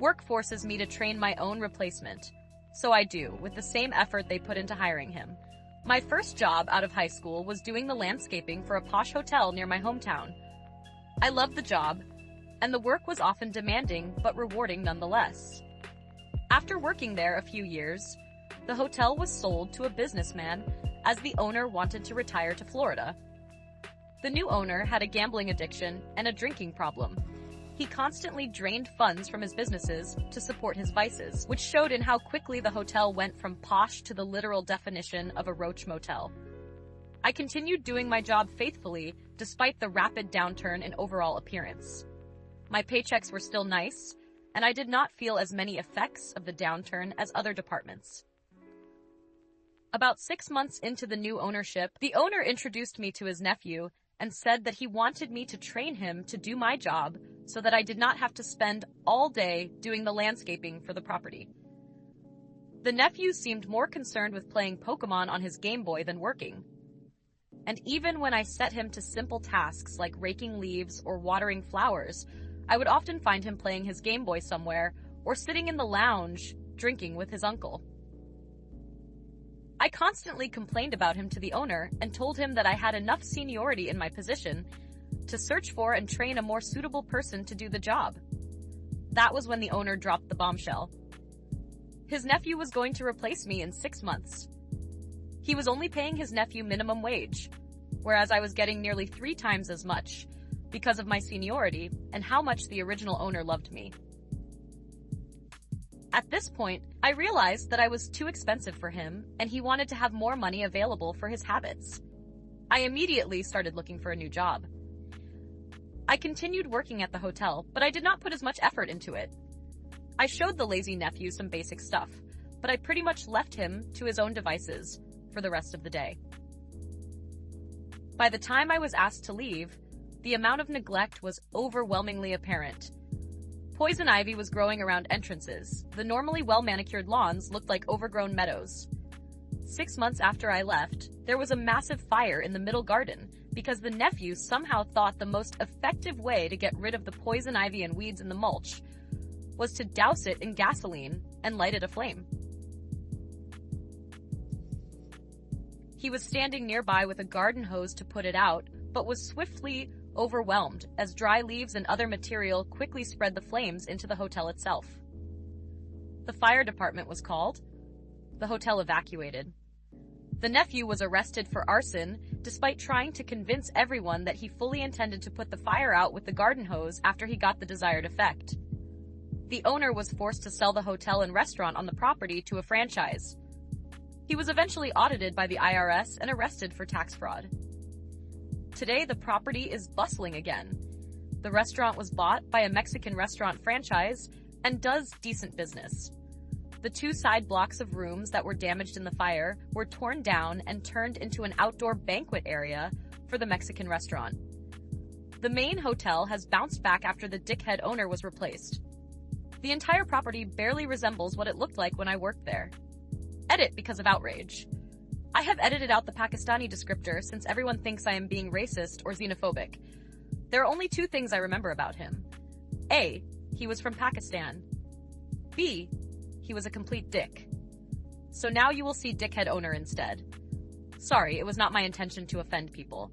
Work forces me to train my own replacement. So I do, with the same effort they put into hiring him. My first job out of high school was doing the landscaping for a posh hotel near my hometown. I loved the job, and the work was often demanding but rewarding nonetheless. After working there a few years, the hotel was sold to a businessman as the owner wanted to retire to Florida. The new owner had a gambling addiction and a drinking problem. He constantly drained funds from his businesses to support his vices, which showed in how quickly the hotel went from posh to the literal definition of a roach motel. I continued doing my job faithfully despite the rapid downturn in overall appearance. My paychecks were still nice, and I did not feel as many effects of the downturn as other departments. About 6 months into the new ownership, the owner introduced me to his nephew and said that he wanted me to train him to do my job so that I did not have to spend all day doing the landscaping for the property. The nephew seemed more concerned with playing Pokemon on his Gameboy than working. And even when I set him to simple tasks like raking leaves or watering flowers, I would often find him playing his Gameboy somewhere or sitting in the lounge drinking with his uncle. I constantly complained about him to the owner and told him that I had enough seniority in my position to search for and train a more suitable person to do the job. That was when the owner dropped the bombshell. His nephew was going to replace me in 6 months. He was only paying his nephew minimum wage, whereas I was getting nearly 3 times as much because of my seniority and how much the original owner loved me. At this point, I realized that I was too expensive for him and he wanted to have more money available for his habits. I immediately started looking for a new job. I continued working at the hotel, but I did not put as much effort into it. I showed the lazy nephew some basic stuff, but I pretty much left him to his own devices for the rest of the day. By the time I was asked to leave, the amount of neglect was overwhelmingly apparent. Poison ivy was growing around entrances. The normally well-manicured lawns looked like overgrown meadows. 6 months after I left, there was a massive fire in the middle garden because the nephew somehow thought the most effective way to get rid of the poison ivy and weeds in the mulch was to douse it in gasoline and light it aflame. He was standing nearby with a garden hose to put it out, but was swiftly overwhelmed as dry leaves and other material quickly spread the flames into the hotel itself. The fire department was called. The hotel evacuated. The nephew was arrested for arson despite trying to convince everyone that he fully intended to put the fire out with the garden hose after he got the desired effect. The owner was forced to sell the hotel and restaurant on the property to a franchise. He was eventually audited by the IRS and arrested for tax fraud. Today, the property is bustling again. The restaurant was bought by a Mexican restaurant franchise and does decent business. The 2 side blocks of rooms that were damaged in the fire were torn down and turned into an outdoor banquet area for the Mexican restaurant. The main hotel has bounced back after the dickhead owner was replaced. The entire property barely resembles what it looked like when I worked there. Edit because of outrage. I have edited out the Pakistani descriptor since everyone thinks I am being racist or xenophobic. There are only 2 things I remember about him. A, he was from Pakistan. B, he was a complete dick. So now you will see dickhead owner instead. Sorry, it was not my intention to offend people.